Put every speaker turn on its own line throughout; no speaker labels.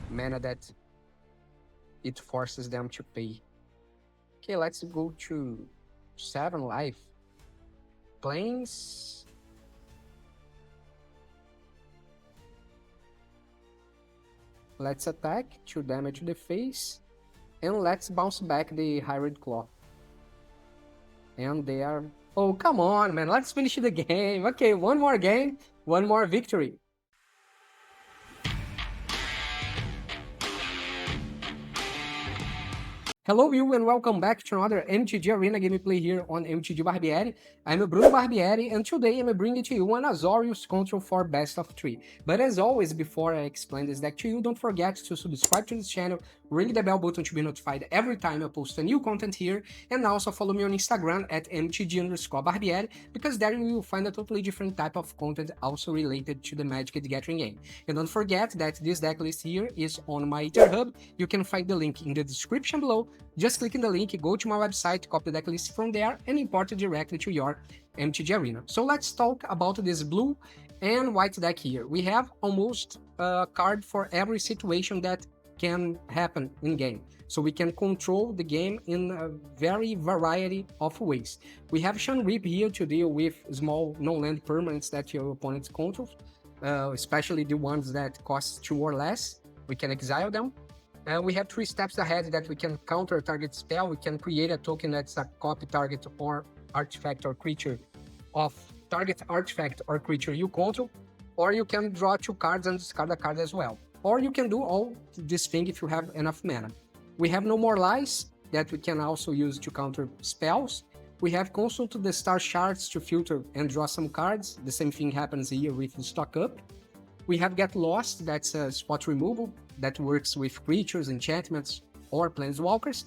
mana that it forces them to pay. Okay, let's go to 7 life. Plains. Let's attack, 2 damage to the face. And let's bounce back the Hired Claw. And they are... Oh, come on, man. Let's finish the game. Okay, one more game, one more victory. Hello you and welcome back to another MTG Arena gameplay here on MTG Barbieri. I'm Bruno Barbieri and today I'm bringing to you an Azorius Control for best of 3. But as always, before I explain this deck to you, don't forget to subscribe to this channel, ring the bell button to be notified every time I post a new content here, and also follow me on Instagram at MTG_Barbieri, because there you will find a totally different type of content also related to the Magic the Gathering game. And don't forget that this deck list here is on my GitHub. You can find the link in the description below. Just click in the link, go to my website, copy the deck list from there, and import it directly to your MTG Arena. So let's talk about this blue and white deck here. We have almost a card for every situation that can happen in game. So we can control the game in a very variety of ways. We have Shan Rip here to deal with small no-land permanents that your opponent controls, especially the ones that cost 2 or less. We can exile them. We have 3 steps ahead that we can counter a target spell. We can create a token that's a copy target or artifact or creature of target artifact or creature you control, or you can draw 2 cards and discard a card as well. Or you can do all this thing if you have enough mana. We have No More Lies that we can also use to counter spells. We have Consult the Star Shards to filter and draw some cards. The same thing happens here with the Stock Up. We have Get Lost, that's a spot removal that works with creatures, enchantments, or planeswalkers.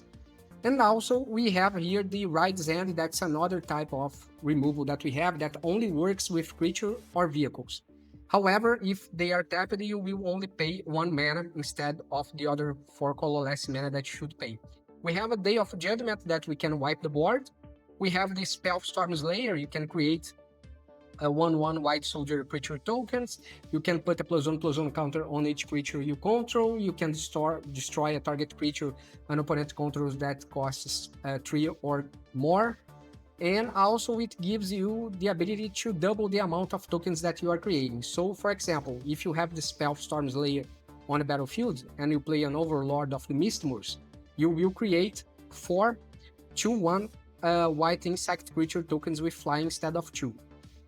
And also we have here the Ride's End, that's another type of removal that we have that only works with creature or vehicles. However, if they are tapped, you will only pay 1 mana instead of the other 4 colorless mana that you should pay. We have a Day of Judgment that we can wipe the board. We have the Spellstorm Slayer. You can create a 1/1 white soldier creature tokens. You can put a +1/+1 counter on each creature you control. You can destroy a target creature an opponent controls that costs 3 or more. And also it gives you the ability to double the amount of tokens that you are creating. So for example, if you have the Spellstorm Slayer on a battlefield and you play an Overlord of the Mistmoors, you will create 4 2/1 white insect creature tokens with flying instead of 2.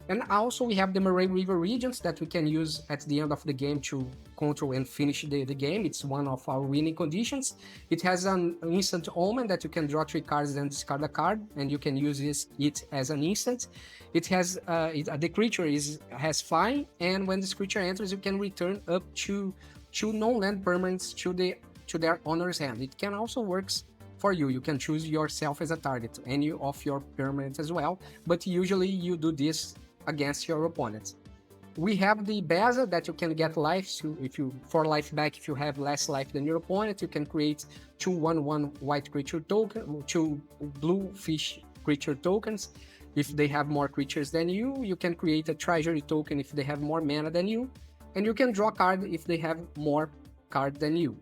And also we have the Marang River Regent that we can use at the end of the game to control and finish the game. It's one of our winning conditions. It has an instant omen that you can draw 3 cards and discard a card, and you can use it as an instant. It has the creature has flying, and when this creature enters, you can return up to 2 non-land permanents to their owner's hand. It can also work for you. You can choose yourself as a target, any of your permanents as well, but usually you do this against your opponents. We have the Beza that you can get life for life back if you have less life than your opponent. You can create 2 1/1 white creature token, 2 blue fish creature tokens if they have more creatures than you. You can create a treasury token if they have more mana than you, and you can draw a card if they have more card than you.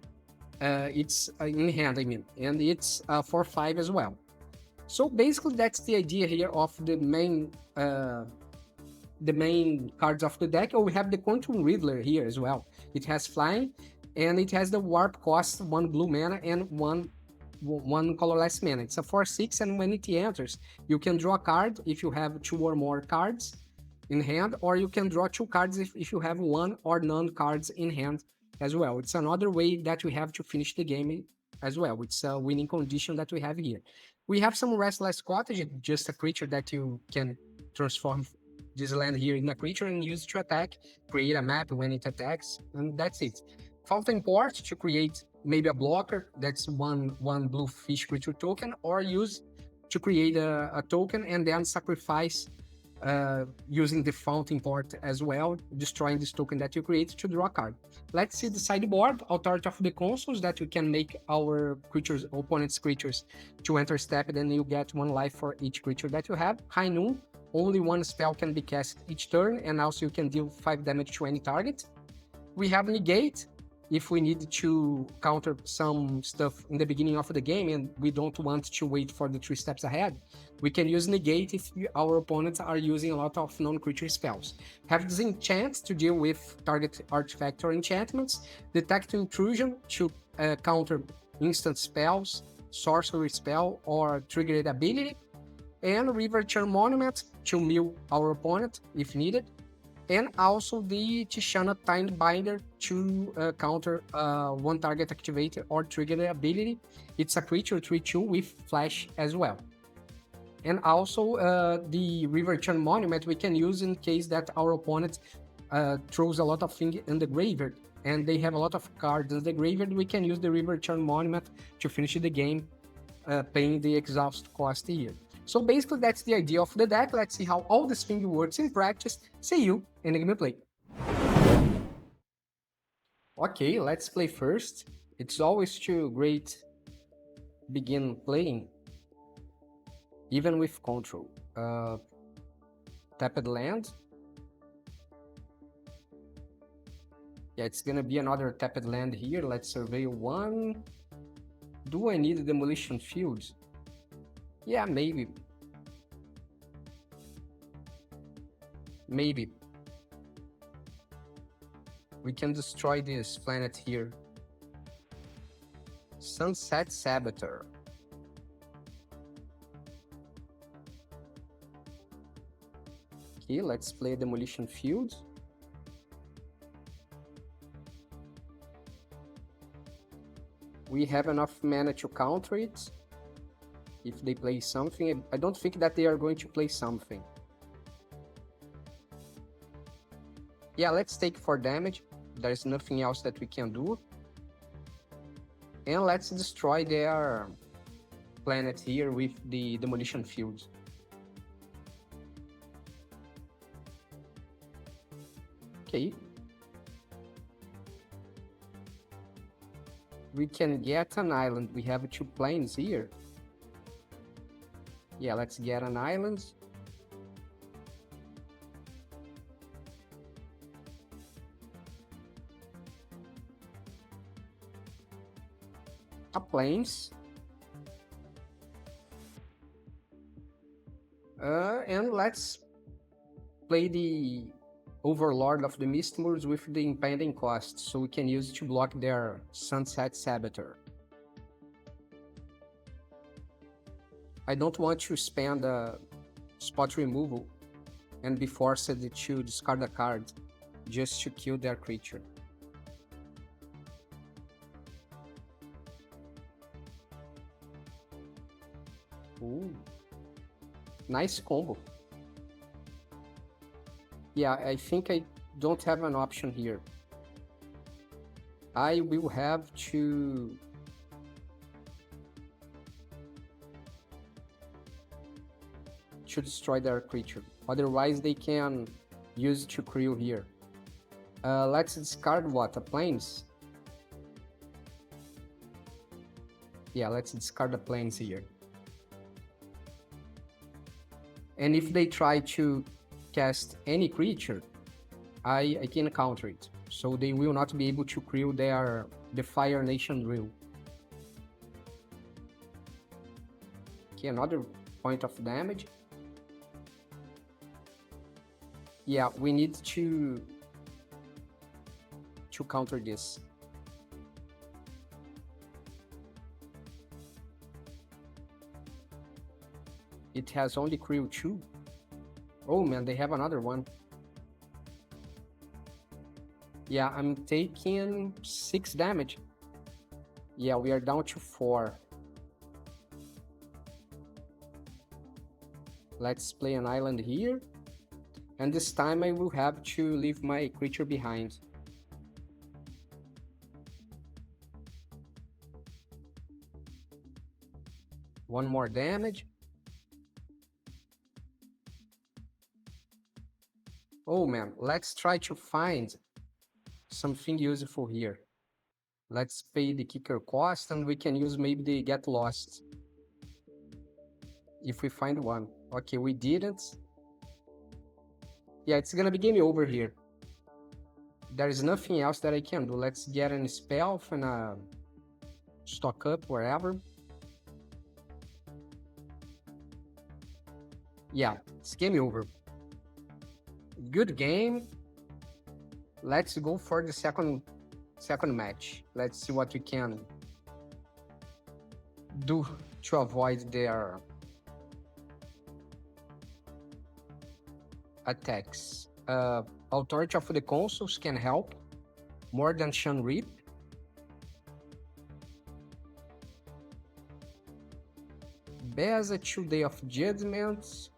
It's in hand, I mean, and it's for 5 as well. So basically that's the idea here of the main cards of the deck. Oh, we have the Quantum Riddler here as well. It has flying, and it has the warp cost 1 blue mana and one colorless mana. It's a 4/6, and when it enters, you can draw a card if you have 2 or more cards in hand, or you can draw 2 cards if you have 1 or none cards in hand as well. It's another way that we have to finish the game as well. It's a winning condition that we have here. We have some Restless Cottage, just a creature that you can transform this land here in a creature and use it to attack, create a map when it attacks, and that's it. Fountain Port to create maybe a blocker, that's one blue fish creature token, or use to create a token and then sacrifice using the Fountain Port as well, destroying this token that you create to draw a card. Let's see the sideboard. Authority of the Consuls, that we can make our creatures, opponent's creatures, to enter step, and then you get 1 life for each creature that you have. High Noon, only 1 spell can be cast each turn, and also you can deal 5 damage to any target. We have Negate, if we need to counter some stuff in the beginning of the game and we don't want to wait for the 3 steps ahead, we can use negate if our opponents are using a lot of non-creature spells. Have disenchant to deal with target artifact or enchantments, detect intrusion to counter instant spells, sorcery spell, or triggered ability, and River Monument to mill our opponent if needed, and also the Tishana Time Binder to counter one target activated or triggered ability. It's a creature 3/2 with flash as well. And also the River Monument we can use in case that our opponent throws a lot of things in the graveyard and they have a lot of cards in the graveyard. We can use the River Monument to finish the game, paying the exhaust cost here. So basically that's the idea of the deck. Let's see how all this thing works in practice. See you in the gameplay. Okay, let's play first. It's always too great begin playing, even with control. Tapped land. Yeah, it's gonna be another tapped land here. Let's survey one. Do I need demolition fields? Yeah, maybe. Maybe. We can destroy this planet here. Sunset Saboteur. Okay, let's play demolition fields. We have enough mana to counter it. If they play something, I don't think that they are going to play something. Yeah, let's take 4 damage. There's nothing else that we can do. And let's destroy their planet here with the demolition fields. Okay. We can get an island. We have 2 planes here. Yeah, let's get an island. A plains. And let's play the Overlord of the Mistmoors with the impending cost, so we can use it to block their Sunset Saboteur. I don't want to spend a spot removal and be forced to discard a card just to kill their creature. Ooh, nice combo. Yeah, I think I don't have an option here. I will have to destroy their creature. Otherwise, they can use to crew here. Let's discard what? A plains? Yeah, let's discard the plains here. And if they try to cast any creature, I can counter it. So they will not be able to crew the Fire Nation drill. Okay, another point of damage. Yeah, we need to counter this. It has only crew 2. Oh man, they have another one. Yeah, I'm taking 6 damage. Yeah, we are down to 4. Let's play an island here. And this time I will have to leave my creature behind. One more damage. Oh man, let's try to find something useful here. Let's pay the kicker cost and we can use maybe the get lost. If we find one. Okay, we didn't. Yeah, it's gonna be game over here. There is nothing else that I can do. Let's get an spell and stock up wherever. Yeah, it's game over. Good game. Let's go for the second match. Let's see what we can do to avoid their attacks. Authority of the Consuls can help more than Shan Reap. Beza, 2 Day of Judgment.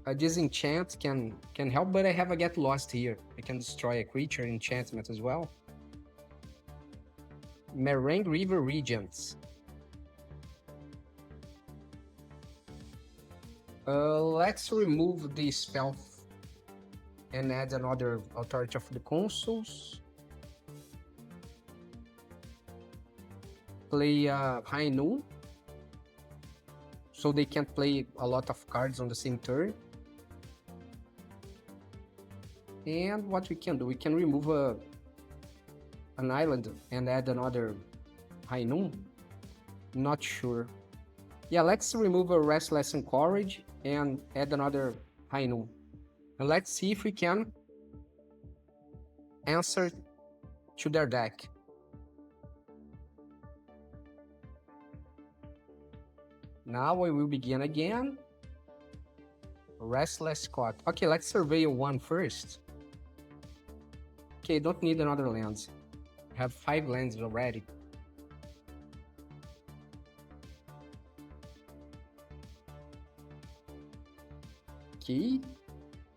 A Disenchant can help, but I have a Get Lost here. I can destroy a creature enchantment as well. Marang River Regent. Let's remove the spell and add another Authority of the Consuls. Play High Noon, so they can't play a lot of cards on the same turn. And what we can do, we can remove an island and add another High Noon. Not sure. Yeah, let's remove a Restless Encourage and add another High Noon. And let's see if we can answer to their deck. Now we will begin again. Restless Caught. Okay, let's survey one first. Okay, don't need another land. I have 5 lands already. Okay,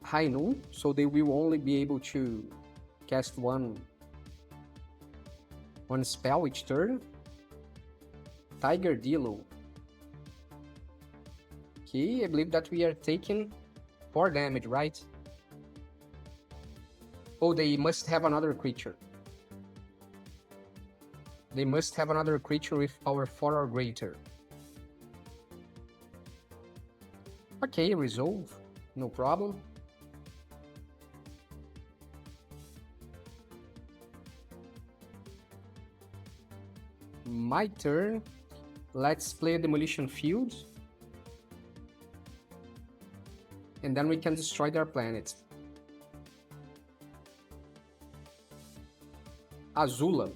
High Noon, so they will only be able to cast one spell each turn. Tiger Dillo. Okay, I believe that we are taking 4 damage, right? Oh, they must have another creature. They must have another creature with power 4 or greater. Okay, resolve. No problem. My turn. Let's play a Demolition Field. And then we can destroy their planet. Azula.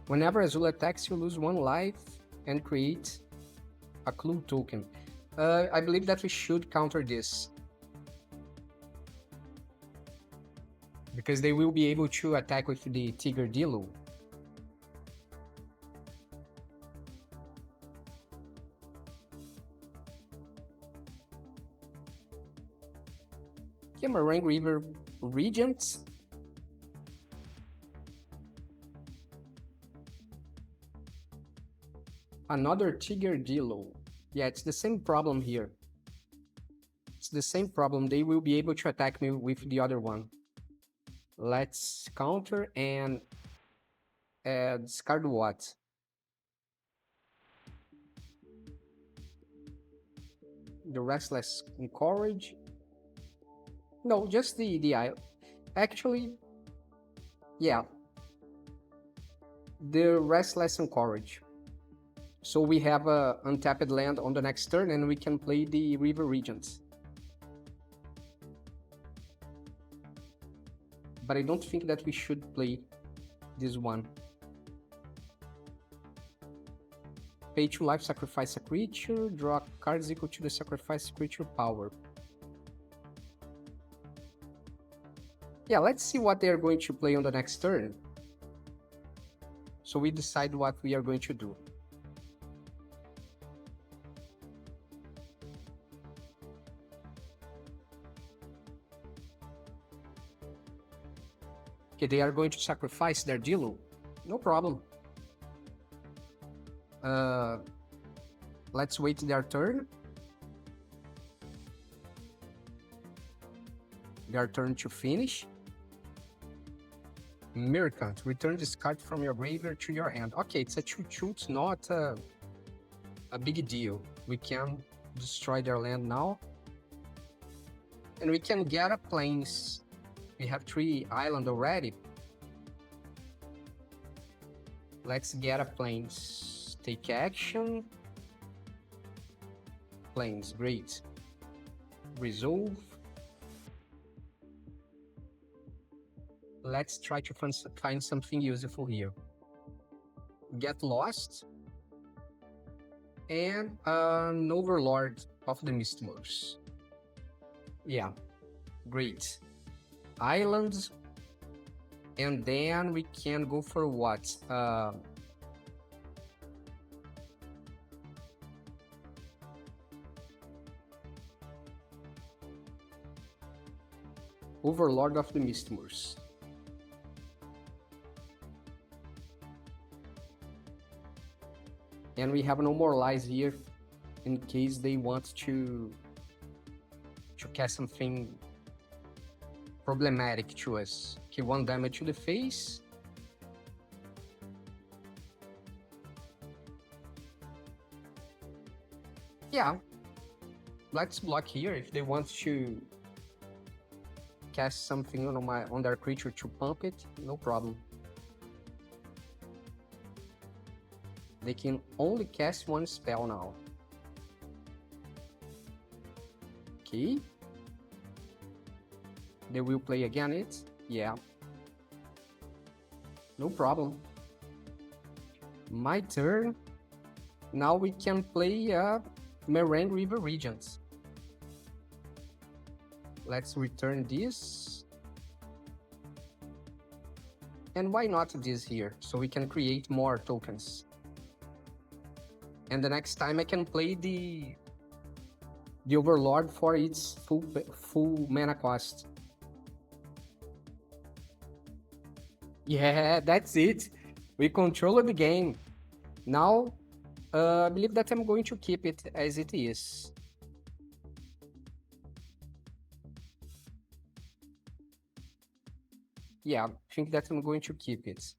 Whenever Azula attacks, you lose 1 life and create a clue token. I believe that we should counter this, because they will be able to attack with the Tiger Dillo. Okay, Marang River Regent. Another Tiger Dillo. Yeah, it's the same problem here. It's the same problem. They will be able to attack me with the other one. Let's counter and discard what? The Restless Encourage. No, just the island. Actually, yeah. The Restless Encourage. So we have a untapped land on the next turn and we can play the River Regents. But I don't think that we should play this one. Pay 2 life, sacrifice a creature, draw cards equal to the sacrificed creature power. Yeah, let's see what they are going to play on the next turn, so we decide what we are going to do. Okay, they are going to sacrifice their Dillo. No problem. Let's wait their turn. Their turn to finish. Mercant, return this card from your graveyard to your hand. Okay, it's a 2/2, it's not a big deal. We can destroy their land now. And we can get a Plains We have 3 islands already. Let's get a plains. Take action. Plains, great. Resolve. Let's try to find something useful here. Get lost. And an Overlord of the Mistmoors. Yeah, great. Islands. And then we can go for what? Overlord of the Mistmoors. And we have no more lies here in case they want to cast something problematic to us. Okay, 1 damage to the face. Yeah, let's block here if they want to cast something on their creature to pump it, no problem. They can only cast 1 spell now. Okay. They will play again it? Yeah. No problem. My turn. Now we can play Marang River Regent. Let's return this. And why not this here? So we can create more tokens. And the next time I can play the Overlord for its full mana cost. Yeah, that's it. We control the game. Now, I believe that I'm going to keep it as it is. Yeah, I think that I'm going to keep it.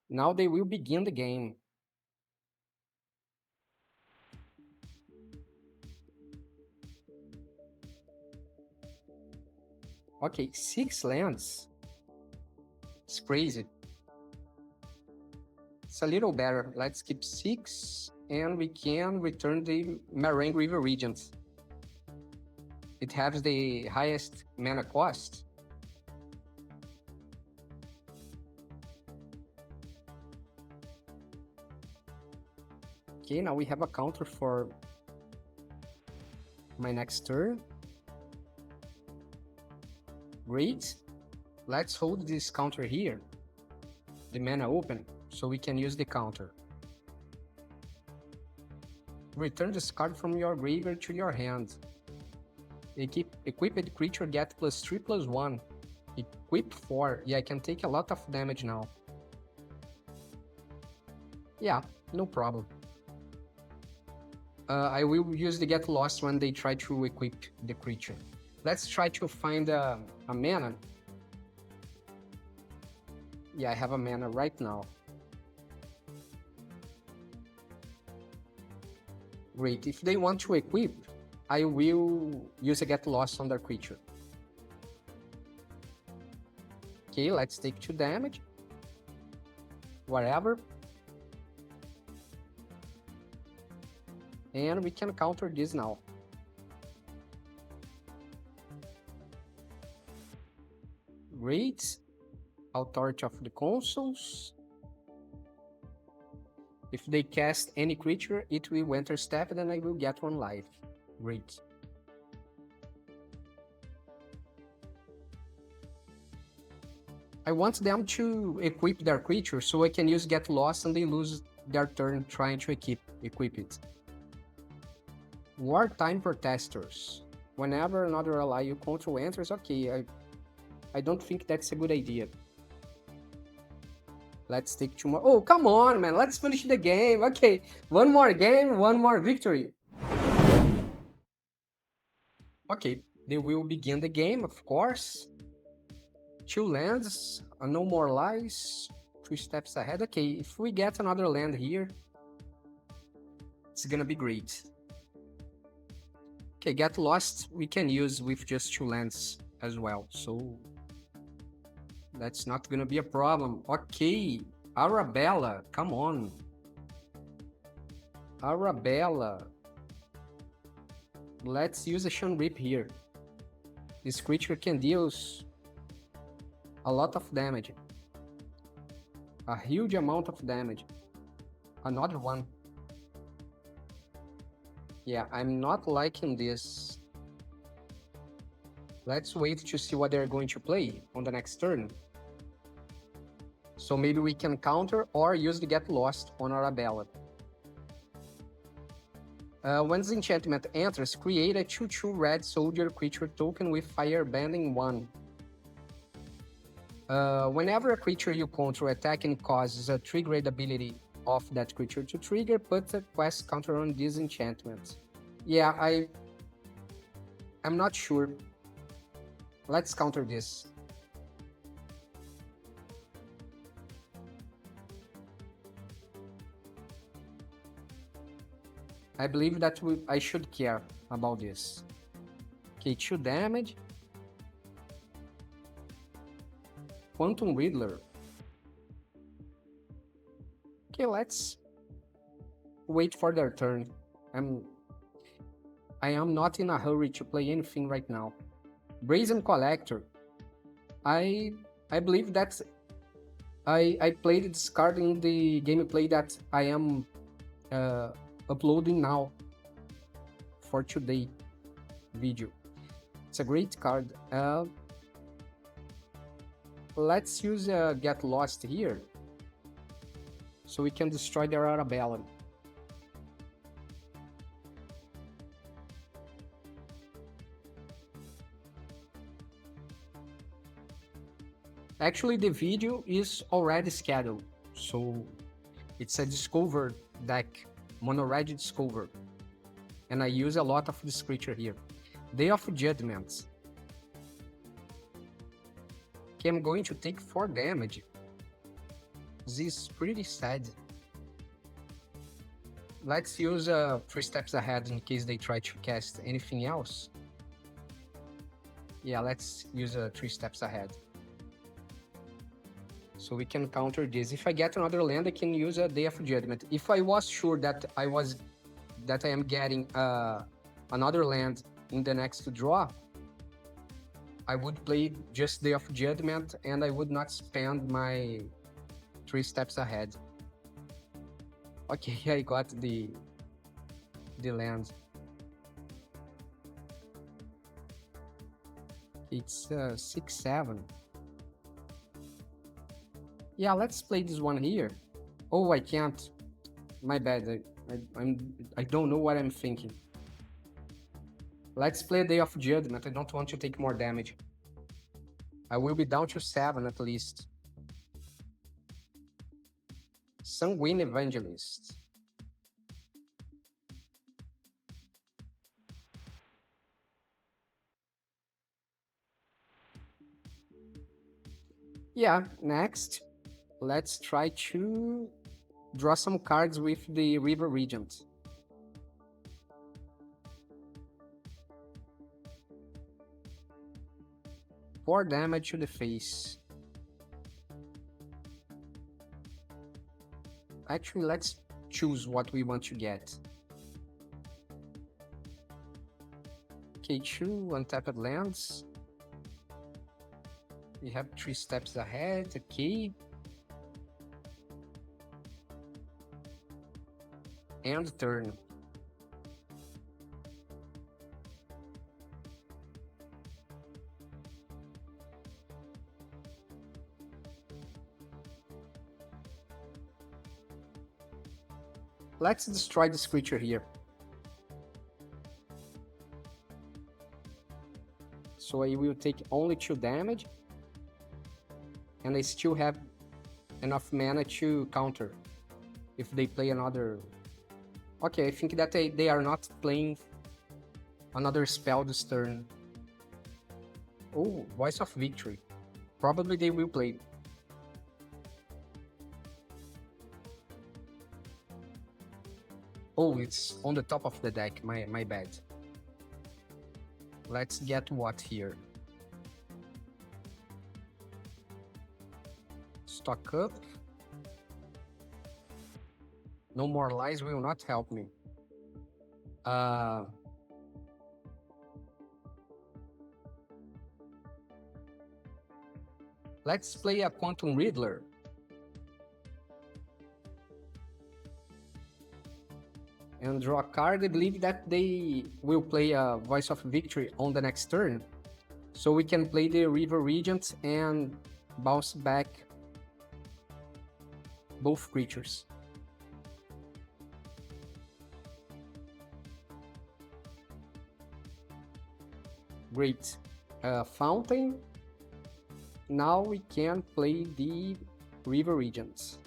Now they will begin the game. Okay, 6 lands. It's crazy. It's a little better. Let's keep 6 and we can return the Marang River Regent. It has the highest mana cost. Okay, now we have a counter for my next turn. Great. Let's hold this counter here, the mana open, so we can use the counter. Return this card from your graveyard to your hand. Equipped creature get +3/+1. Equip 4. Yeah, I can take a lot of damage now. Yeah, no problem. I will use the get lost when they try to equip the creature. Let's try to find a mana. Yeah, I have a mana right now. Great. If they want to equip, I will use a get lost on their creature. Okay, let's take 2 damage. Whatever. And we can counter this now. Great. Authority of the Consuls. If they cast any creature, it will enter step and then I will get 1 life. Great. I want them to equip their creature so I can use get lost and they lose their turn trying to equip it. Wartime Protesters. Whenever another ally you control enters, okay, I don't think that's a good idea. Let's take 2 more. Oh, come on, man. Let's finish the game. Okay, 1 more game, 1 more victory. Okay, they will begin the game, of course. 2 lands, no more lies, 2 steps ahead. Okay, if we get another land here, it's gonna be great. Okay, Get Lost we can use with just 2 lands as well, so that's not gonna be a problem. Okay, Arabella, come on. Arabella. Let's use a Shun Rip here. This creature can deal a lot of damage. A huge amount of damage. Another one. Yeah, I'm not liking this. Let's wait to see what they're going to play on the next turn. So maybe we can counter or use the Get Lost on Arabella. When this enchantment enters, create a 2/2 red soldier creature token with Firebending 1. Whenever a creature you control attacking causes a triggered ability of that creature to trigger, put a quest counter on this enchantment. Yeah, I'm not sure. Let's counter this. I believe that I should care about this. Okay, 2 damage. Quantum Riddler. Okay, let's wait for their turn. I am not in a hurry to play anything right now. Brazen Collector. I believe that I played this card in the gameplay that I am uploading now for today video. It's a great card. Let's use Get Lost here so we can destroy their Arabella. Actually, the video is already scheduled, so it's a Discover deck, Mono Red Discover, and I use a lot of this creature here. Day of Judgment. Okay, I'm going to take 4 damage. This is pretty sad. Let's use 3 steps ahead in case they try to cast anything else. Yeah, let's use 3 steps ahead. So we can counter this. If I get another land, I can use a Day of Judgment. If I was sure that I am getting another land in the next draw, I would play just Day of Judgment and I would not spend my 3 steps ahead. Okay, I got the land. It's 6/7. Yeah, let's play this one here. Oh, I can't. My bad. I don't know what I'm thinking. Let's play Day of Judgment. I don't want to take more damage. I will be down to 7 at least. Sanguine Evangelist. Yeah, next. Let's try to draw some cards with the River Regent. Four damage to the face. Actually, let's choose what we want to get. Okay, 2 untapped lands. We have 3 steps ahead, okay. And turn. Let's destroy this creature here. So I will take only 2 damage. And I still have enough mana to counter if they play another. Okay, I think that they are not playing another spell this turn. Oh, Voice of Victory. Probably they will play. Oh, it's on the top of the deck, my bad. Let's get what here? Stock up. No more lies will not help me. Let's play a Quantum Riddler. And draw a card. I believe that they will play a Voice of Victory on the next turn. So we can play the River Regent and bounce back both creatures. Great. Fountain. Now we can play the River Regents.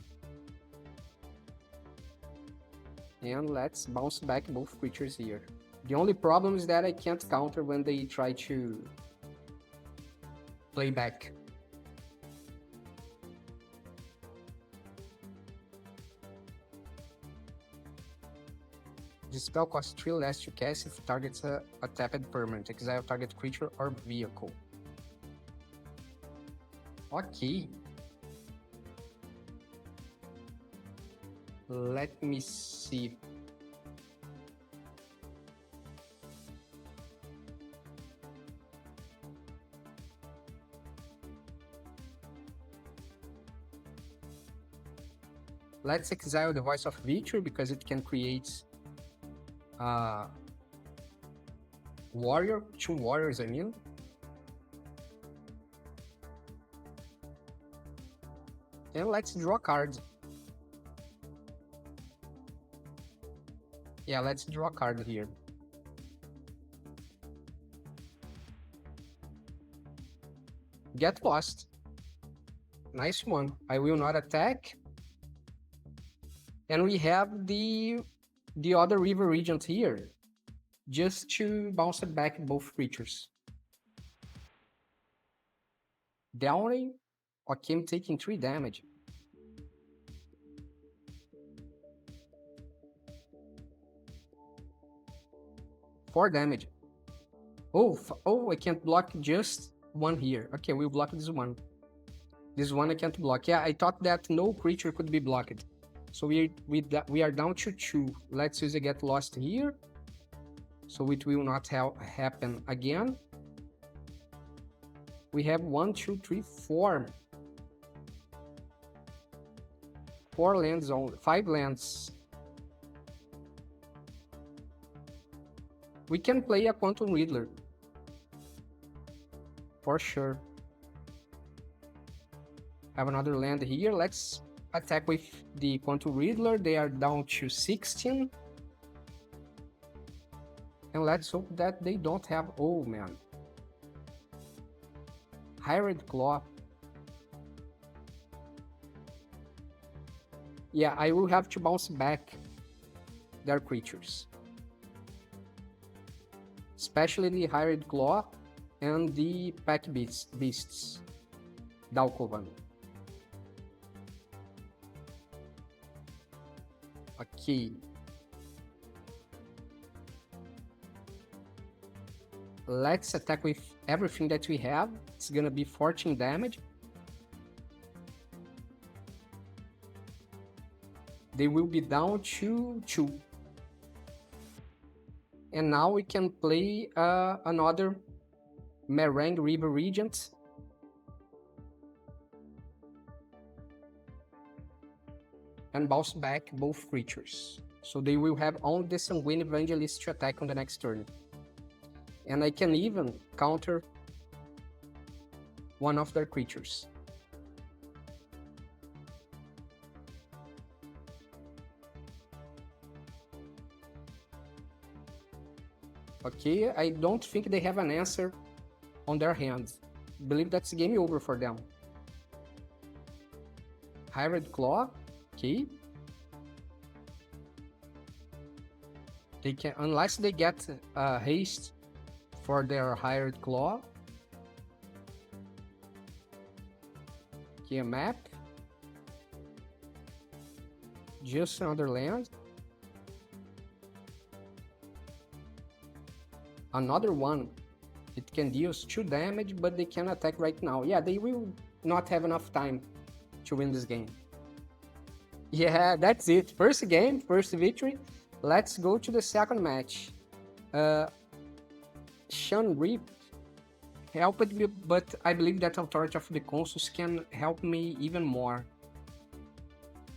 And let's bounce back both creatures here. The only problem is that I can't counter when they try to play back. The spell costs 3 less to cast if targets a tapped permanent. Exile target creature or vehicle. Ok. Let me see. Let's exile the Voice of Victory because it can create warrior, 2 warriors I mean. And let's draw a card. Yeah, let's draw a card here. Get lost. Nice one. I will not attack. And we have the other River Regent here, just to bounce it back both creatures. Downing. Okay, I'm taking 3 damage. Four damage. Oh, I can't block just one here. Okay, we'll block this one. This one I can't block. Yeah, I thought that no creature could be blocked. So we are down to 2. Let's use a get lost here. So it will not happen again. We have 1, 2, 3, 4. 4 lands only. 5 lands. We can play a Quantum Riddler. For sure. Have another land here. Let's attack with the Quantum Riddler. They are down to 16. And let's hope that they don't have... Oh, man. Hired Claw. Yeah, I will have to bounce back their creatures. Especially the Hired Claw and the Pack Beasts. Dalkovan. Okay. Let's attack with everything that we have. It's gonna be 14 damage. They will be down to 2. And now we can play another Marang River Regent. And bounce back both creatures. So they will have only the Sanguine Evangelist to attack on the next turn. And I can even counter one of their creatures. Okay, I don't think they have an answer on their hands. I believe that's game over for them. Hired Claw, okay. They can, unless they get haste for their Hired Claw. Okay, a map. Just another land. Another one. It can deal 2 damage, but they can attack right now. Yeah, they will not have enough time to win this game. Yeah, that's it. First game, first victory. Let's go to the second match. Sean Reap helped me, but I believe that Authority of the Consuls can help me even more.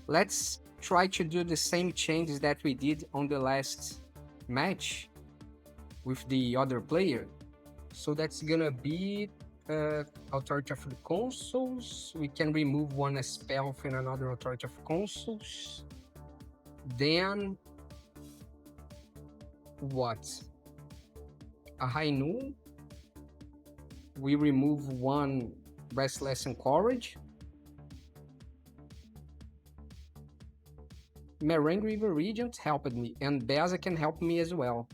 Let's try to do the same changes that we did on the last match with the other player. So that's gonna be Authority of the Consuls. We can remove one spell from another Authority of Consuls. Then what? A High Noon. We remove one Restless Encourage. Marang River Regent helped me, and Beza can help me as well.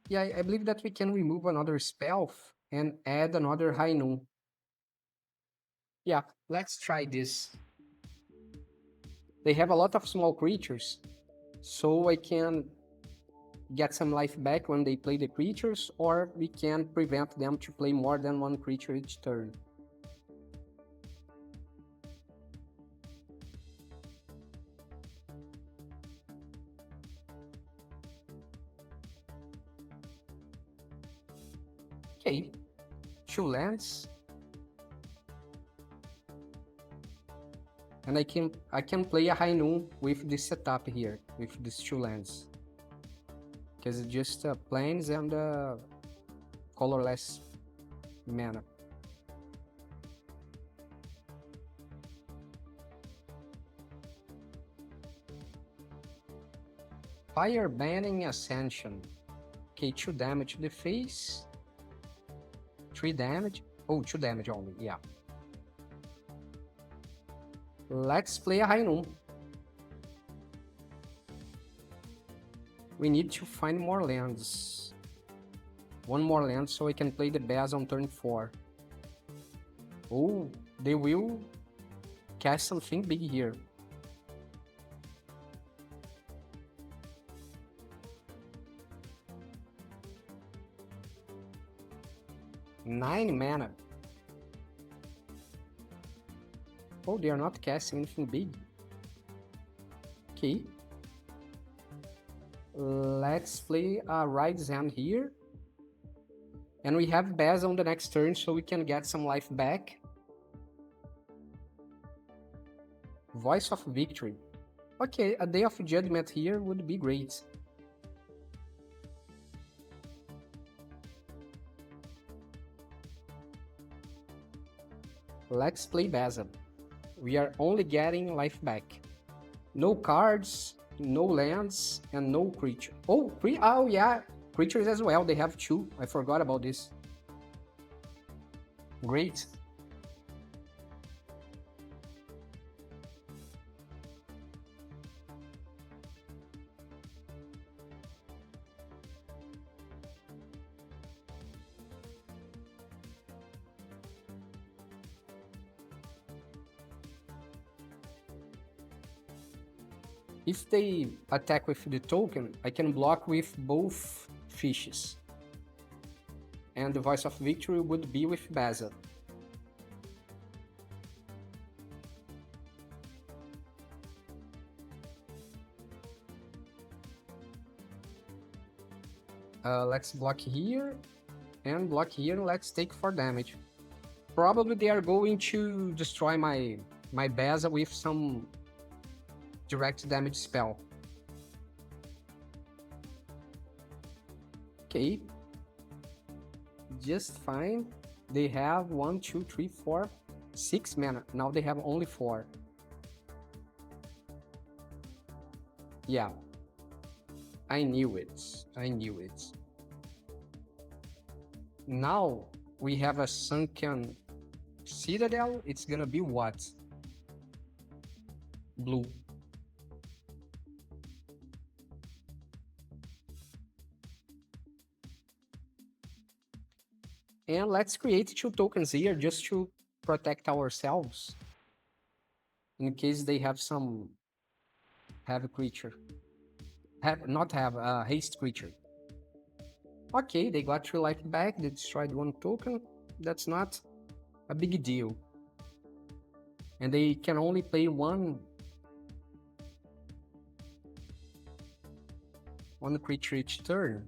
Yeah, I believe that we can remove another spell and add another High Noon. Yeah, let's try this. They have a lot of small creatures, so I can get some life back when they play the creatures, or we can prevent them to play more than one creature each turn. Okay, 2 lands. And I can play a High Noon with this setup here, with these 2 lands. Because it's just plains and colorless mana. Fire Banning Ascension. Okay, 2 damage to the face. 3 damage. Oh, 2 damage only, yeah. Let's play a High Noon. We need to find more lands. One more land so I can play the Beza on turn 4. Oh, they will cast something big here. Nine mana. Oh, they are not casting anything big. Okay. Let's play a Ride's Hand here. And we have Beza on the next turn, so we can get some life back. Voice of Victory. Okay, a Day of Judgment here would be great. Let's play Beza. We are only getting life back. No cards, no lands, and no creature. Oh, oh yeah, creatures as well. They have 2. I forgot about this. Great. If they attack with the token, I can block with both fishes. And the Voice of Victory would be with Beza. Let's block here, and block here, and let's take 4 damage. Probably they are going to destroy my Beza with some direct damage spell. Okay. Just fine. They have 1, 2, 3, 4, 6 mana. Now they have only 4. Yeah. I knew it. I knew it. Now we have a Sunken Citadel. It's gonna be what? Blue. And let's create 2 tokens here just to protect ourselves in case they have some heavy creature. not have a haste creature. Okay, they got 3 life back, they destroyed 1 token. That's not a big deal. And they can only play one creature each turn.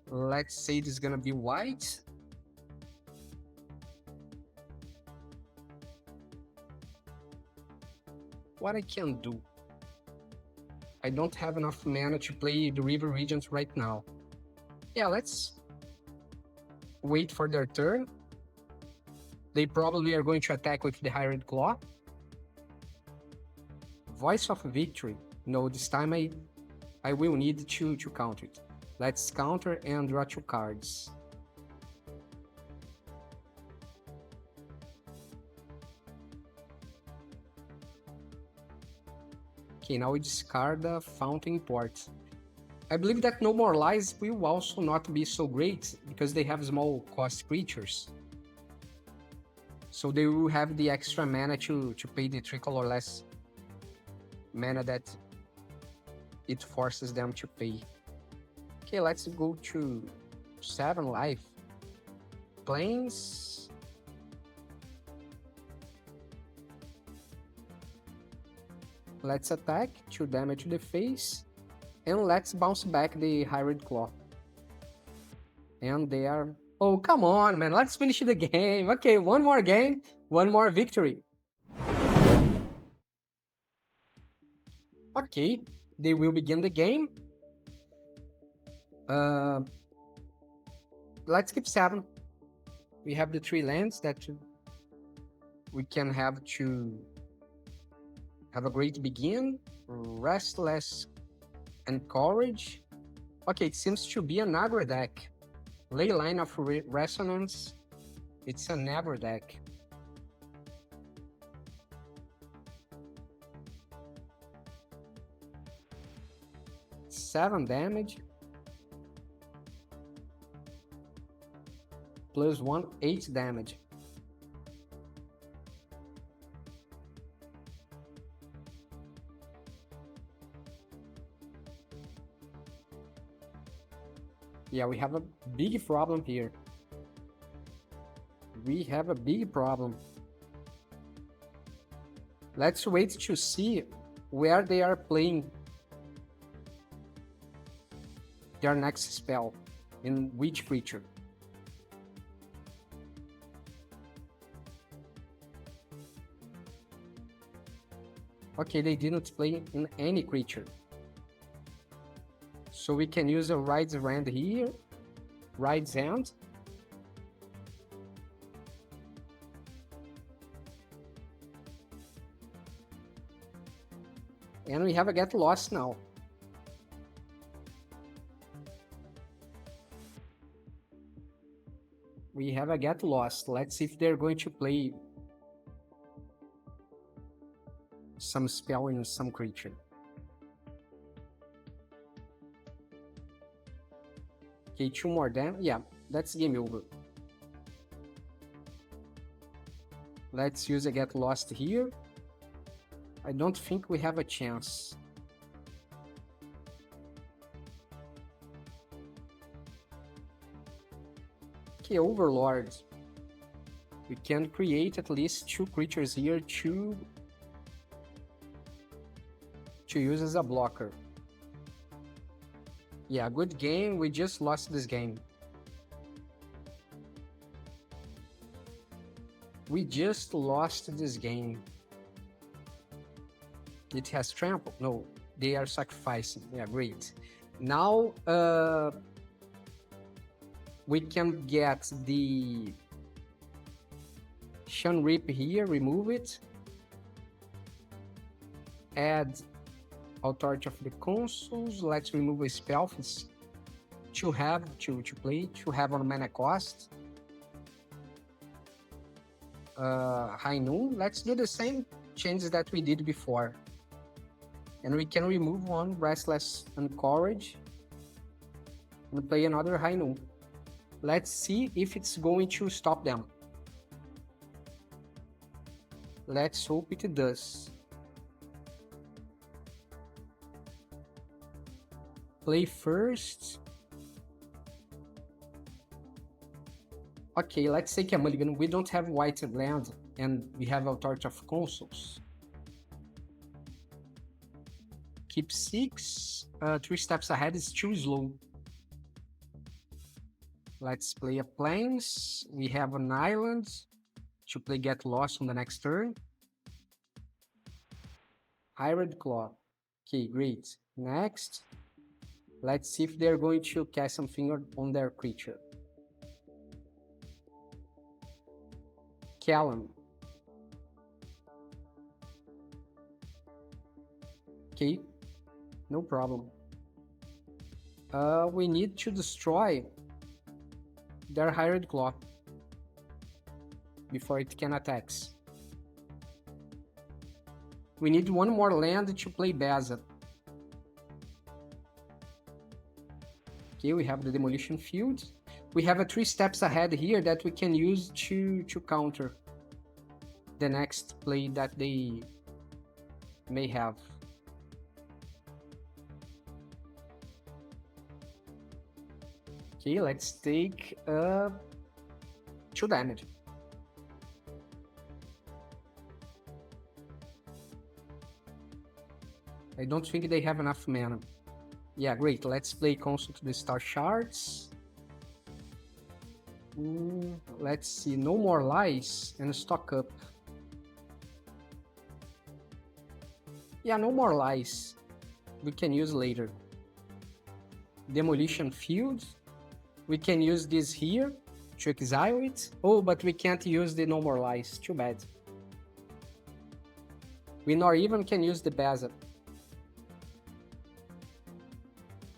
Let's say this is gonna be white. What I can do? I don't have enough mana to play the River Regent right now. Yeah, let's wait for their turn. They probably are going to attack with the Hired Claw. Voice of Victory. No, this time I will need to counter it. Let's counter and draw 2 cards. Okay, now we discard the Fountain Port. I believe that No More Lies will also not be so great, because they have small cost creatures. So they will have the extra mana to pay the 3 color less mana that it forces them to pay. Okay, let's go to 7 life. Plains. Let's attack, 2 damage to the face, and let's bounce back the Hired Claw. And they are... Oh, come on, man, let's finish the game. Okay, 1 more game, 1 more victory. Okay, they will begin the game. Let's keep 7. We have the 3 lands that we can have to have a great begin. Restless and Courage. Okay, it seems to be an aggro deck. Ley Line of Resonance. It's an aggro deck. Seven damage. +1, 8 damage. Yeah, we have a big problem here. We have a big problem. Let's wait to see where they are playing their next spell, in which creature. Okay, they didn't play in any creature. So we can use a Ride's Rand here, Ride's End. And we have a Get Lost now. We have a Get Lost. Let's see if they're going to play some spell in some creature. Okay, 2 more damage. Yeah, that's game over. Let's use a Get Lost here. I don't think we have a chance. Okay, Overlord. We can create at least 2 creatures here to use as a blocker. Yeah, good game. We just lost this game. We just lost this game. It has trample. No, they are sacrificing. Yeah, great. Now we can get the Shun Rip here, remove it. Add Authority of the Consuls. Let's remove a spell to have to play, to have on mana cost. High Noon. Let's do the same changes that we did before. And we can remove 1 Restless and Courage and play another High Noon. Let's see if it's going to stop them. Let's hope it does. Play first. Okay, let's take a mulligan. We don't have white land, and we have a Torch of Consuls. Keep 6. 3 steps ahead is too slow. Let's play a Plains. We have an island to play Get Lost on the next turn. Iron Claw. Okay, great. Next, let's see if they're going to cast something on their creature. Callum. Okay, no problem. We need to destroy their Hired Claw before it can attack. We need one more land to play Beza. Okay, we have the Demolition Field. We have a 3 steps ahead here that we can use to counter the next play that they may have. Okay, let's take 2 damage. I don't think they have enough mana. Yeah, great. Let's play Console to the Star Shards. Let's see. No more lies and stock up. Yeah, no more lies. We can use later. Demolition Field. We can use this here to exile it. Oh, but we can't use the no more lies. Too bad. We not even can use the Beza.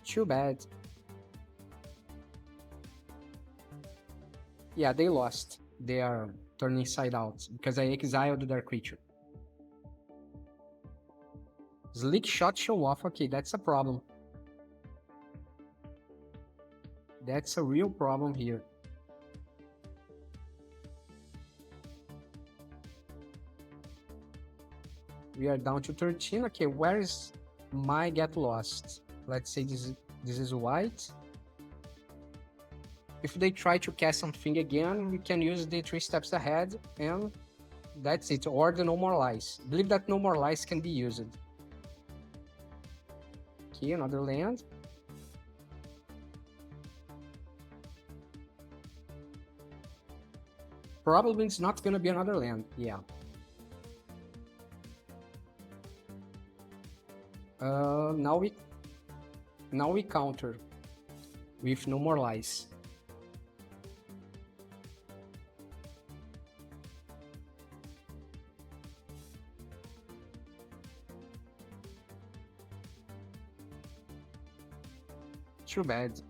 Too bad. Yeah, they lost. They are turning inside out because I exiled their creature. Slick Shot show off. Okay, that's a problem. That's a real problem here. We are down to 13. Okay, where is my Get Lost? Let's say this is white. If they try to cast something again, we can use the 3 steps ahead, and that's it. Or the No More Lies. I believe that No More Lies can be used. Okay, another land. Probably it's not gonna be another land. Yeah. Now we counter with No More Lies. Too bad.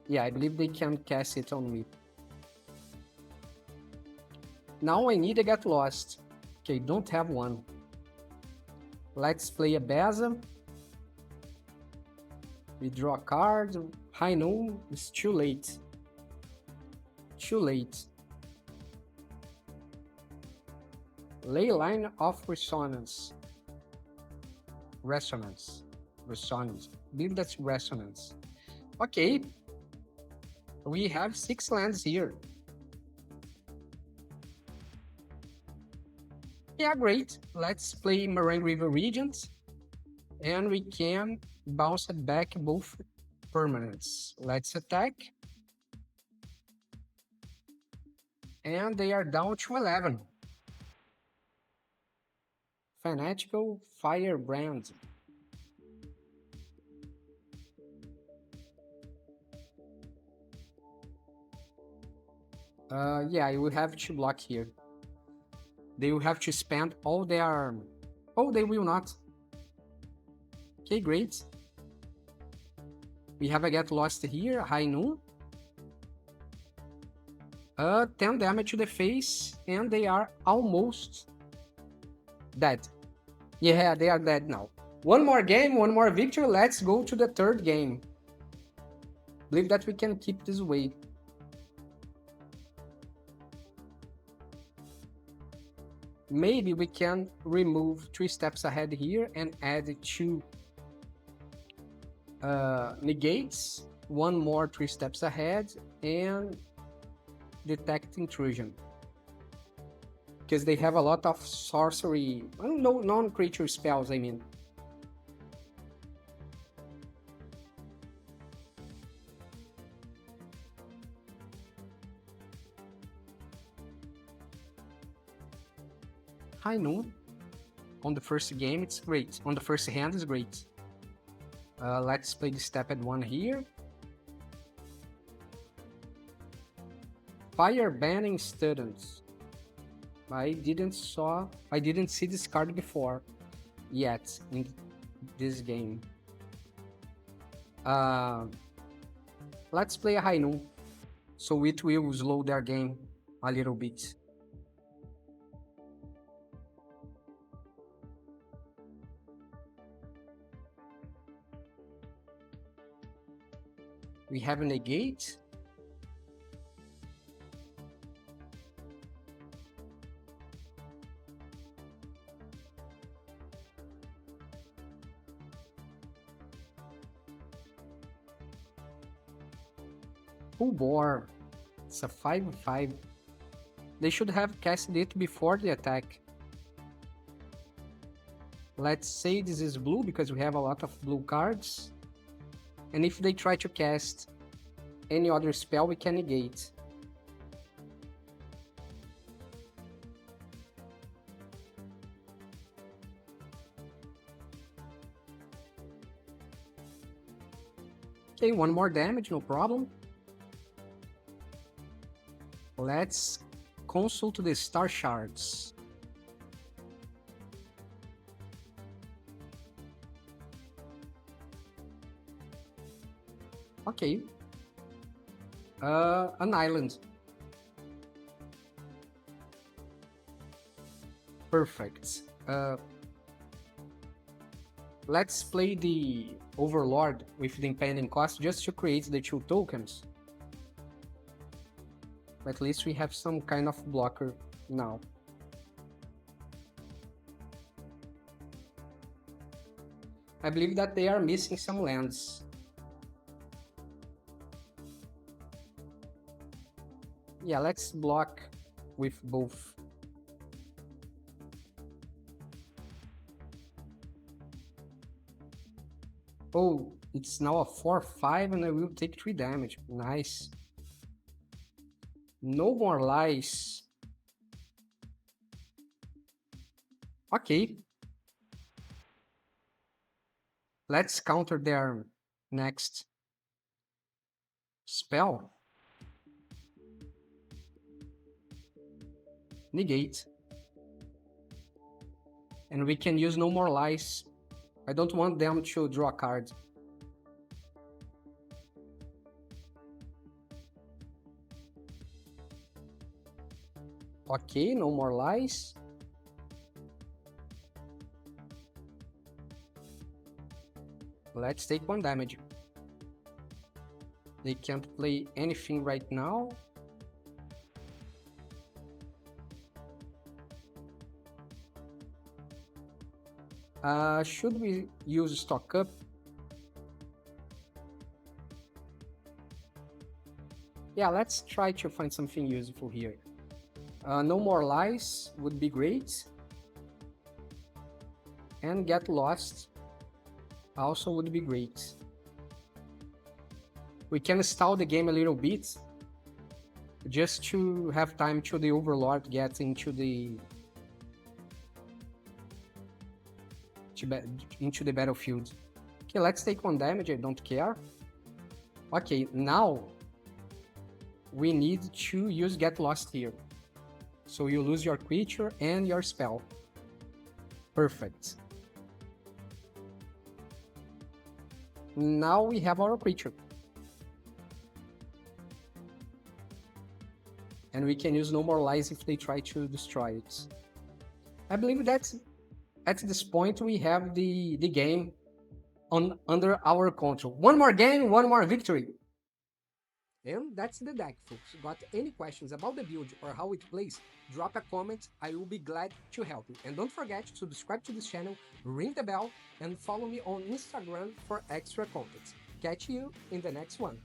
Yeah, I believe they can cast it on me. Now I need to Get Lost. Okay, don't have one. Let's play a Beza. We draw a card. High Noon. It's too late. Too late. Leyline of Resonance. Resonance. Resonance. I believe that's Resonance. Okay. We have 6 lands here. Yeah, great. Let's play Marang River Regent. And we can bounce it back both permanents. Let's attack. And they are down to 11. Fanatical Firebrand. Yeah, I will have to block here. They will have to spend all their... Oh, they will not. Okay, great. We have a Get Lost here, High Noon. 10 damage to the face, and they are almost dead. Yeah, they are dead now. One more game, one more victory. Let's go to the 3rd game. Believe that we can keep this way. maybe we can remove 3 steps ahead here and add 2 negates, 1 more 3 steps ahead, and detect intrusion. Because they have a lot of sorcery, no non-creature spells, I mean. High Noon on the first game, it's great. On the first hand, it's great. Let's play the step at 1 here. Fire banning students. I didn't see this card before yet in this game. Let's play a High Noon, so it will slow their game a little bit. We have a negate. Full bore. It's a 5/5. They should have casted it before the attack. Let's say this is blue because we have a lot of blue cards. And if they try to cast any other spell, we can negate. Okay, 1 more damage, no problem. Let's consult the star shards. Okay. An island. Perfect. Let's play the Overlord with the impending cost just to create the 2 tokens. But at least we have some kind of blocker now. I believe that they are missing some lands. Yeah, let's block with both. Oh, it's now a 4/5 and I will take 3 damage. Nice. No more lies. Okay. Let's counter their next spell. Negate. And we can use no more lies. I don't want them to draw a card. Okay, no more lies. Let's take 1 damage. They can't play anything right now. Should we use stock up? Yeah, let's try to find something useful here. No more lies would be great. And get lost also would be great. We can stall the game a little bit just to have time till the Overlord get into the battlefield. Okay, let's take 1 damage, I don't care. Okay, now we need to use Get Lost here. So you lose your creature and your spell. Perfect. Now we have our creature. And we can use no more lies if they try to destroy it. I believe that at this point we have the game under our control. 1 more game, 1 more victory. And that's the deck, folks. Got any questions about the build or how it plays? Drop a comment, I will be glad to help you. And don't forget to subscribe to this channel, ring the bell, and follow me on Instagram for extra content. Catch you in the next one.